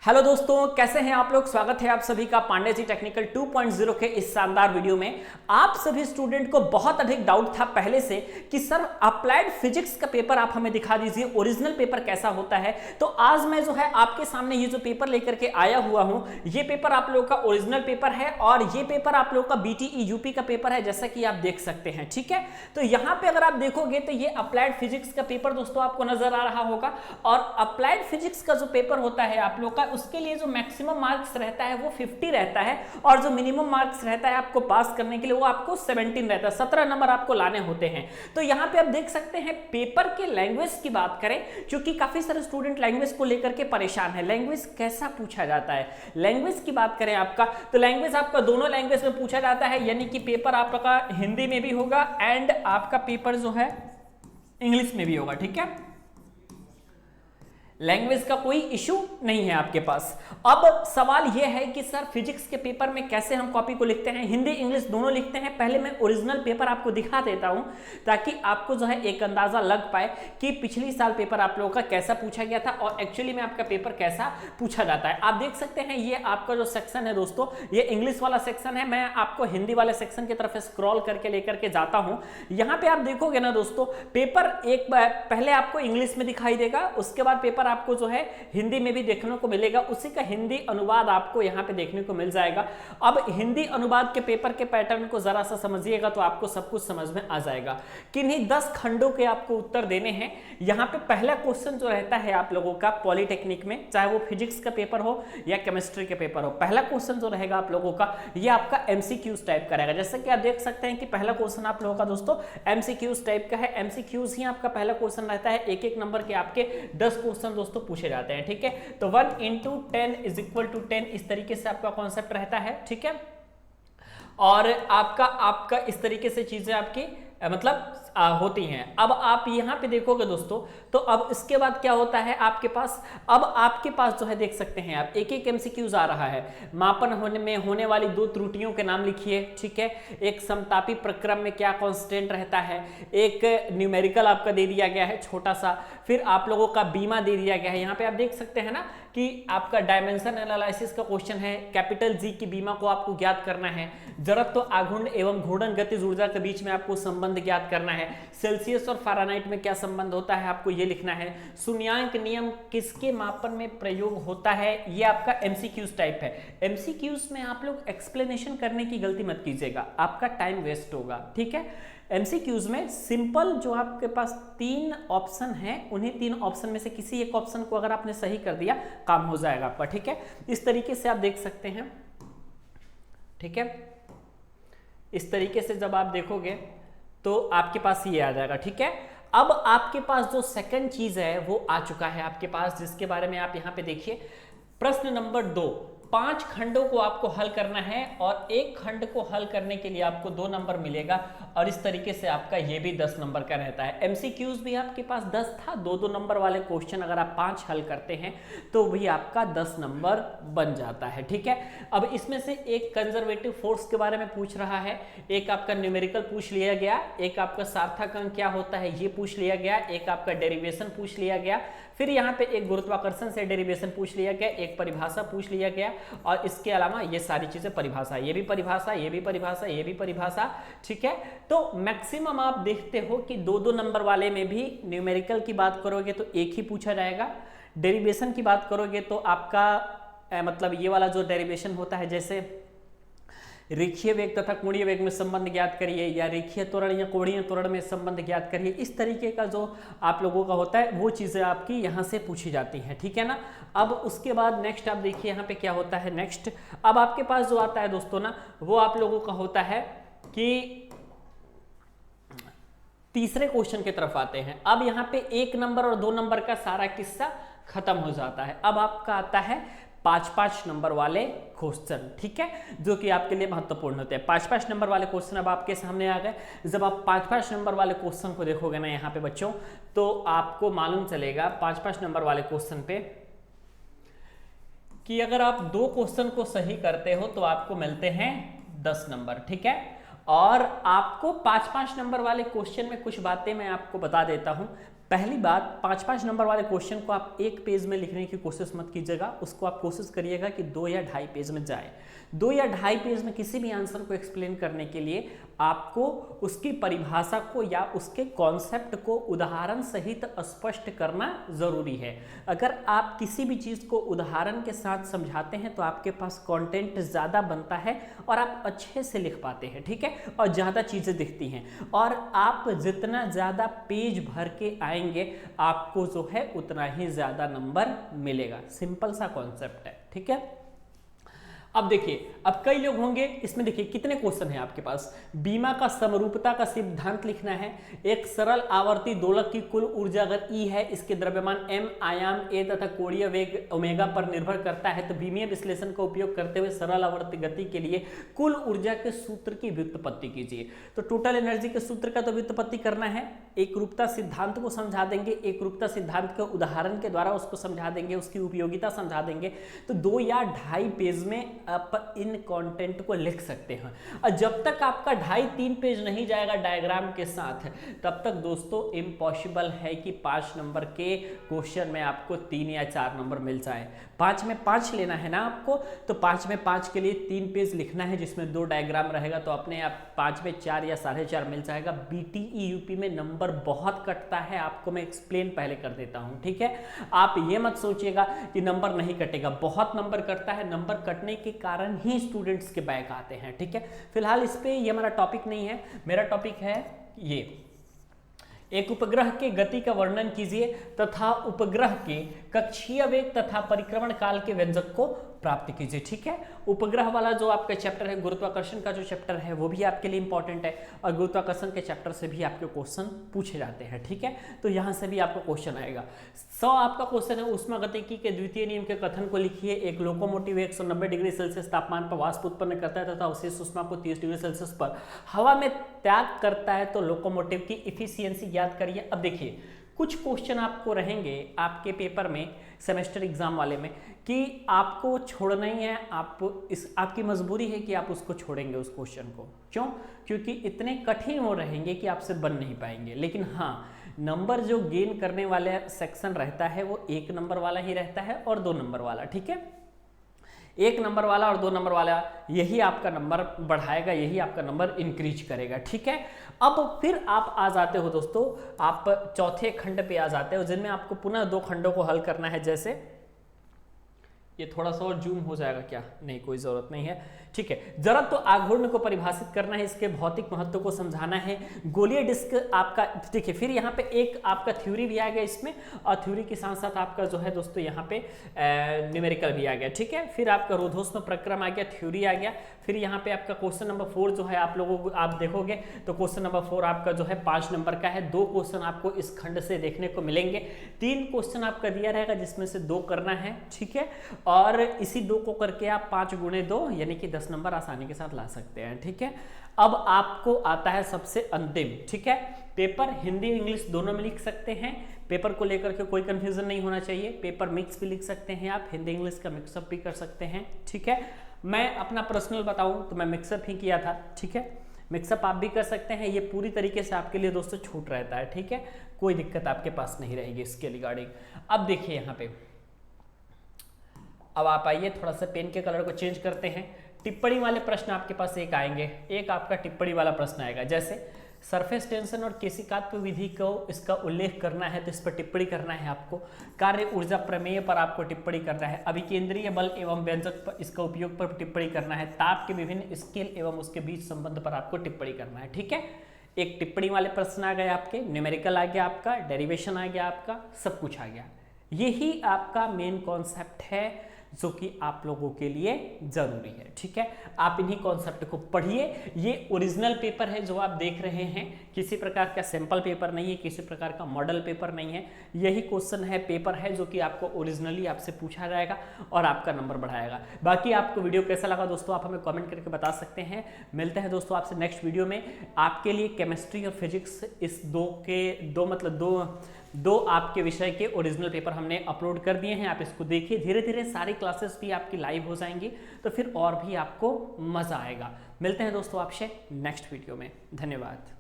Hello दोस्तों, कैसे हैं आप लोग। स्वागत है आप सभी का पांडे जी टेक्निकल 2.0 के इस शानदार वीडियो में। आप सभी स्टूडेंट को बहुत अधिक डाउट था पहले से कि सर अप्लाइड फिजिक्स का पेपर आप हमें दिखा दीजिए, ओरिजिनल पेपर कैसा होता है। तो आज मैं जो है आपके सामने ये जो पेपर लेकर के आया हुआ हूं, ये पेपर आप लोगों का ओरिजिनल पेपर है और ये पेपर आप लोगों का बीटीई यूपी का पेपर है, जैसा कि आप देख सकते हैं। ठीक है, तो यहां पे अगर आप देखोगे तो ये अप्लाइड फिजिक्स का पेपर दोस्तों आपको नजर आ रहा होगा। और अप्लाइड फिजिक्स का जो पेपर होता है आप लोग का, उसके लिए जो मैक्सिमम मार्क्स रहता है वो 50 रहता है और जो मिनिमम मार्क्स रहता है आपको पास करने के लिए वो आपको 17 रहता है। 17 नंबर आपको लाने होते हैं। तो यहां पे आप देख सकते हैं पेपर के लैंग्वेज की बात करें, क्योंकि काफी सारे स्टूडेंट लैंग्वेज को लेकर के परेशान है, लैंग्वेज कैसा पूछा जाता है। लैंग्वेज की बात करें आपका, तो लैंग्वेज आपका दोनों लैंग्वेज में पूछा जाता है, यानी कि पेपर आपका हिंदी में भी होगा एंड आपका पेपर जो है इंग्लिश में भी होगा। ठीक है, लैंग्वेज का कोई इशू नहीं है आपके पास। अब सवाल यह है कि सर फिजिक्स के पेपर में कैसे हम कॉपी को लिखते हैं, हिंदी इंग्लिश दोनों लिखते हैं। पहले मैं ओरिजिनल पेपर आपको दिखा देता हूं ताकि आपको जो है एक अंदाजा लग पाए कि पिछली साल पेपर आप लोगों का कैसा पूछा गया था और एक्चुअली में आपका पेपर कैसा पूछा जाता है। आप देख सकते हैं ये आपका जो सेक्शन है दोस्तों, ये इंग्लिश वाला सेक्शन है। मैं आपको हिंदी वाले सेक्शन की तरफ स्क्रॉल करके लेकर के जाता हूं। यहां पे आप देखोगे ना दोस्तों, पेपर एक पहले आपको इंग्लिश में दिखाई देगा, उसके बाद पेपर आपको जो है हिंदी में भी देखने को मिलेगा, उसी का हिंदी अनुवाद आपको यहां पे देखने को मिल जाएगा। अब हिंदी अनुवाद के पेपर के पैटर्न को जरा सा समझिएगा तो आपको सब कुछ समझ में आ जाएगा। किन्हीं 10 खंडों के आपको उत्तर देने हैं। यहां पे पहला क्वेश्चन जो रहता है आप लोगों का पॉलिटेक्निक में, चाहे वो फिजिक्स का पेपर हो या केमिस्ट्री के पेपर हो, पहला क्वेश्चन जो रहेगा आप लोगों का ये आपका एमसीक्यूज टाइप का रहेगा। जैसे कि आप देख सकते हैं कि पहला क्वेश्चन आप लोगों का दोस्तों एमसीक्यूज टाइप का है। एमसीक्यूज ही आपका पहला क्वेश्चन रहता है। एक एक नंबर के आपके 10 क्वेश्चन दोस्तों पूछे जाते हैं। ठीक है, तो 1 × 10 = 10, इस तरीके से आपका कॉन्सेप्ट रहता है। ठीक है, और आपका इस तरीके से चीजें आपकी मतलब होती हैं। अब आप यहां पे देखोगे दोस्तों, तो अब इसके बाद क्या होता है आपके पास, अब आपके पास जो है देख सकते हैं आप एक एक एमसीक्यूज आ रहा है। मापन होने में होने वाली 2 त्रुटियों के नाम लिखिए। ठीक है, एक समतापी प्रक्रम में क्या कांस्टेंट रहता है, एक न्यूमेरिकल आपका दे दिया गया है छोटा सा, फिर आप लोगों का बीमा दे दिया गया है। यहाँ पे आप देख सकते हैं ना कि आपका डायमेंशन एनालिसिस का क्वेश्चन है, कैपिटल जी की बीमा को आपको ज्ञात करना है, जड़त्व आघूर्ण एवं घूर्णन गतिज ऊर्जा के बीच में आपको संबंध ज्ञात करना है, सेल्सियस और फ़ारेनहाइट में क्या संबंध होता है आपको ये लिखना है, शून्यांक नियम किसके मापन में प्रयोग होता है, ये आपका एमसीक्यूज टाइप है। एमसीक्यूज में आप लोग एक्सप्लेनेशन करने की गलती मत कीजिएगा, आपका टाइम वेस्ट होगा। ठीक है, एमसीक्यूज में सिंपल जो आपके पास 3 ऑप्शन है, उन्हीं 3 ऑप्शन में से किसी एक ऑप्शन को अगर आपने सही कर दिया काम हो जाएगा आपका। ठीक है, इस तरीके से आप देख सकते हैं। ठीक है, इस तरीके से जब आप देखोगे तो आपके पास ये आ जाएगा। ठीक है, अब आपके पास जो सेकंड चीज है वो आ चुका है आपके पास, जिसके बारे में आप यहां पे देखिए। प्रश्न नंबर 2, 5 खंडों को आपको हल करना है और एक खंड को हल करने के लिए आपको 2 नंबर मिलेगा और इस तरीके से आपका ये भी 10 नंबर का रहता है। एमसीक्यूज भी आपके पास 10 था, 2-2 नंबर वाले क्वेश्चन अगर आप 5 हल करते हैं तो भी आपका 10 नंबर बन जाता है। ठीक है, अब इसमें से एक कंजर्वेटिव फोर्स के बारे में पूछ रहा है, एक आपका न्यूमेरिकल पूछ लिया गया, एक आपका सार्थक अंक क्या होता है ये पूछ लिया गया, एक आपका डेरिवेशन पूछ लिया गया, फिर यहाँ पे एक गुरुत्वाकर्षण से डेरिवेशन पूछ लिया गया, एक परिभाषा पूछ लिया गया और इसके अलावा ये सारी चीजें परिभाषा, ये भी परिभाषा, ये भी परिभाषा, ये भी परिभाषा। ठीक है, तो मैक्सिमम आप देखते हो कि 2-2 नंबर वाले में भी न्यूमेरिकल की बात करोगे तो एक ही पूछा जाएगा, डेरिवेशन की बात करोगे तो आपका मतलब ये वाला जो डेरिवेशन होता है, जैसे रेखीय वेग तथा कोणीय वेग में संबंध ज्ञात करिए या रेखीय त्वरण या कोणीय त्वरण में संबंध ज्ञात करिए, इस तरीके का जो आप लोगों का होता है वो चीजें आपकी यहां से पूछी जाती हैं। ठीक है ना, अब उसके बाद नेक्स्ट आप देखिए यहाँ पे क्या होता है। नेक्स्ट अब आपके पास जो आता है दोस्तों ना, वो आप लोगों का होता है कि तीसरे क्वेश्चन की तरफ आते हैं। अब यहाँ पे 1 नंबर और 2 नंबर का सारा किस्सा खत्म हो जाता है। अब आपका आता है 5-5 नंबर वाले क्वेश्चन। ठीक है, जो कि आपके लिए महत्वपूर्ण होते हैं। 5-5 नंबर वाले क्वेश्चन अब आपके सामने आ गए। जब आप 5-5 नंबर वाले क्वेश्चन को देखोगे ना यहाँ पे बच्चों, तो आपको मालूम चलेगा 5-5 नंबर वाले क्वेश्चन पे कि अगर आप 2 क्वेश्चन को सही करते हो तो आपको मिलते हैं 10 नंबर। ठीक है, और आपको 5-5 नंबर वाले क्वेश्चन में कुछ बातें मैं आपको बता देता हूं। पहली बात, 5-5 नंबर वाले क्वेश्चन को आप एक पेज में लिखने की कोशिश मत कीजिएगा, उसको आप कोशिश करिएगा कि 2 या ढाई पेज में जाए। 2 या ढाई पेज में किसी भी आंसर को एक्सप्लेन करने के लिए आपको उसकी परिभाषा को या उसके कॉन्सेप्ट को उदाहरण सहित स्पष्ट करना जरूरी है। अगर आप किसी भी चीज को उदाहरण के साथ समझाते हैं तो आपके पास कंटेंट ज्यादा बनता है और आप अच्छे से लिख पाते हैं, ठीक है, और ज्यादा चीजें दिखती हैं। और आप जितना ज्यादा पेज भर के आएंगे आपको जो है उतना ही ज्यादा नंबर मिलेगा। सिंपल सा कॉन्सेप्ट है, ठीक है। अब देखिए, अब कई लोग होंगे, इसमें देखिए कितने क्वेश्चन है आपके पास। बीमा का समरूपता का सिद्धांत लिखना है। एक सरल आवर्ती दोलक की कुल ऊर्जा अगर E है, इसके द्रव्यमान M, आयाम A तथा कोणीय वेग ओमेगा पर निर्भर करता है, तो बीमीय विश्लेषण का उपयोग करते हुए सरल आवर्ती गति के लिए कुल ऊर्जा के सूत्र की व्युत्पत्ति कीजिए। तो टोटल एनर्जी के सूत्र का तो व्युत्पत्ति करना है, एकरूपता सिद्धांत को समझा देंगे, एकरूपता सिद्धांत के उदाहरण के द्वारा उसको समझा देंगे, उसकी उपयोगिता समझा देंगे। तो 2 या ढाई पेज में आप इन कंटेंट को लिख सकते हैं। और जब तक आपका 2.5-3 पेज नहीं जाएगा डायग्राम के साथ, तब तक दोस्तों इम्पॉसिबल है कि 5 नंबर के क्वेश्चन में आपको 3 या 4 नंबर मिल जाए। 5 में 5 लेना है ना आपको, तो 5 में 5 के लिए 3 पेज लिखना है जिसमें 2 डायग्राम रहेगा, तो अपने आप 5 में 4 या 4.5 मिल जाएगा। BTE UP में नंबर बहुत कटता है, आपको मैं एक्सप्लेन पहले कर देता हूं, ठीक है। आप ये मत सोचिएगा कि नंबर नहीं कटेगा, बहुत नंबर कटता है। नंबर कटने के कारण ही स्टूडेंट्स के बैक आते हैं, ठीक है। फिलहाल इस पे ये हमारा टॉपिक नहीं है, मेरा टॉपिक है ये, एक उपग्रह के गति का वर्णन कीजिए तथा उपग्रह के कक्षीय वेग तथा परिक्रमण काल के व्यंजक को प्राप्त कीजिए, ठीक है। उपग्रह वाला जो आपका चैप्टर है, गुरुत्वाकर्षण का जो चैप्टर है, वो भी आपके लिए इंपॉर्टेंट है, और गुरुत्वाकर्षण के चैप्टर से भी आपके क्वेश्चन पूछे जाते हैं, ठीक है। तो यहाँ से भी आपको क्वेश्चन आएगा। 100 आपका क्वेश्चन है, ऊष्मागतिकी के द्वितीय नियम के कथन को लिखिए। एक लोकोमोटिव 190 डिग्री सेल्सियस तापमान पर वाष्प उत्पन्न करता है तथा अवशेष ऊष्मा को 30 डिग्री सेल्सियस पर हवा में त्याग करता है, तो लोकोमोटिव की इफिशियंसी ज्ञात करिए। अब देखिए, कुछ क्वेश्चन आपको रहेंगे आपके पेपर में, सेमेस्टर एग्जाम वाले में, कि आपको छोड़ना ही है, आपकी मजबूरी है कि आप उसको छोड़ेंगे उस क्वेश्चन को। क्यों? क्योंकि इतने कठिन वो रहेंगे कि आपसे बन नहीं पाएंगे। लेकिन हाँ, नंबर जो गेन करने वाले सेक्शन रहता है वो 1 नंबर वाला ही रहता है और 2 नंबर वाला, ठीक है। 1 नंबर वाला और 2 नंबर वाला, यही आपका नंबर बढ़ाएगा, यही आपका नंबर इंक्रीज करेगा, ठीक है। अब फिर आप आ जाते हो दोस्तों, आप चौथे खंड पे आ जाते हो, जिनमें आपको पुनः 2 खंडों को हल करना है। जैसे ये थोड़ा सा और जूम हो जाएगा क्या? नहीं, कोई जरूरत नहीं है, ठीक है। जड़त्व आघूर्ण को परिभाषित करना है, इसके भौतिक महत्व को समझाना है। गोलीय डिस्क आपका, देखिए फिर यहाँ पे एक आपका थ्योरी भी आ गया इसमें, और थ्योरी के साथ साथ आपका जो है दोस्तों यहाँ पे न्यूमेरिकल भी आ गया, ठीक है। फिर आपका रोधोष्म प्रक्रम आ गया, थ्योरी आ गया। फिर यहाँ पे आपका क्वेश्चन नंबर 4 जो है आप लोगों को, आप देखोगे तो क्वेश्चन नंबर 4 आपका जो है 5 नंबर का है। 2 क्वेश्चन आपको इस खंड से देखने को मिलेंगे। 3 क्वेश्चन आपका दिया रहेगा जिसमें से 2 करना है, ठीक है। और इसी 2 को करके आप 5 गुणे 2 यानी कि 10 नंबर आसानी के साथ ला सकते हैं, ठीक है। अब आपको आता है सबसे अंतिम, ठीक है। पेपर हिंदी इंग्लिश दोनों में लिख सकते हैं, पेपर को लेकर के कोई कंफ्यूजन नहीं होना चाहिए। पेपर मिक्स भी लिख सकते हैं आप, हिंदी इंग्लिश का मिक्सअप भी कर सकते हैं, ठीक है। मैं अपना पर्सनल बताऊं तो मैं मिक्सअप ही किया था, ठीक है। मिक्सअप आप भी कर सकते हैं, ये पूरी तरीके से आपके लिए दोस्तों छूट रहता है, ठीक है। कोई दिक्कत आपके पास नहीं रहेगी इसके रिगार्डिंग। अब देखिए यहाँ पे, अब आप आइए थोड़ा सा पेन के कलर को चेंज करते हैं। टिप्पणी वाले प्रश्न आपके पास एक आएंगे, एक आपका टिप्पणी वाला प्रश्न आएगा। जैसे सरफेस टेंशन और केशिकात्व विधि को इसका उल्लेख करना है तो इस पर टिप्पणी करना है आपको। कार्य ऊर्जा प्रमेय पर आपको टिप्पणी करना है। अभिकेंद्रीय बल एवं व्यंजक पर इसका उपयोग पर टिप्पणी करना है। ताप के विभिन्न स्केल एवं उसके बीच संबंध पर आपको टिप्पणी करना है, ठीक है। एक टिप्पणी वाले प्रश्न आ गए आपके, न्यूमेरिकल आ गया आपका, डेरिवेशन आ गया आपका, सब कुछ आ गया। यही आपका मेन कॉन्सेप्ट है जो कि आप लोगों के लिए जरूरी है, ठीक है। आप इन्हीं कॉन्सेप्ट को पढ़िए। ये ओरिजिनल पेपर है जो आप देख रहे हैं, किसी प्रकार का सैंपल पेपर नहीं है, किसी प्रकार का मॉडल पेपर नहीं है। यही क्वेश्चन है, पेपर है जो कि आपको ओरिजिनली आपसे पूछा जाएगा और आपका नंबर बढ़ाएगा। बाकी आपको वीडियो कैसा लगा दोस्तों, आप हमें कमेंट करके बता सकते हैं। मिलते हैं दोस्तों आपसे नेक्स्ट वीडियो में। आपके लिए केमिस्ट्री और फिजिक्स, इस दो आपके विषय के ओरिजिनल पेपर हमने अपलोड कर दिए हैं। आप इसको देखिए, धीरे धीरे सारी क्लासेस भी आपकी लाइव हो जाएंगी, तो फिर और भी आपको मजा आएगा। मिलते हैं दोस्तों आपसे नेक्स्ट वीडियो में। धन्यवाद।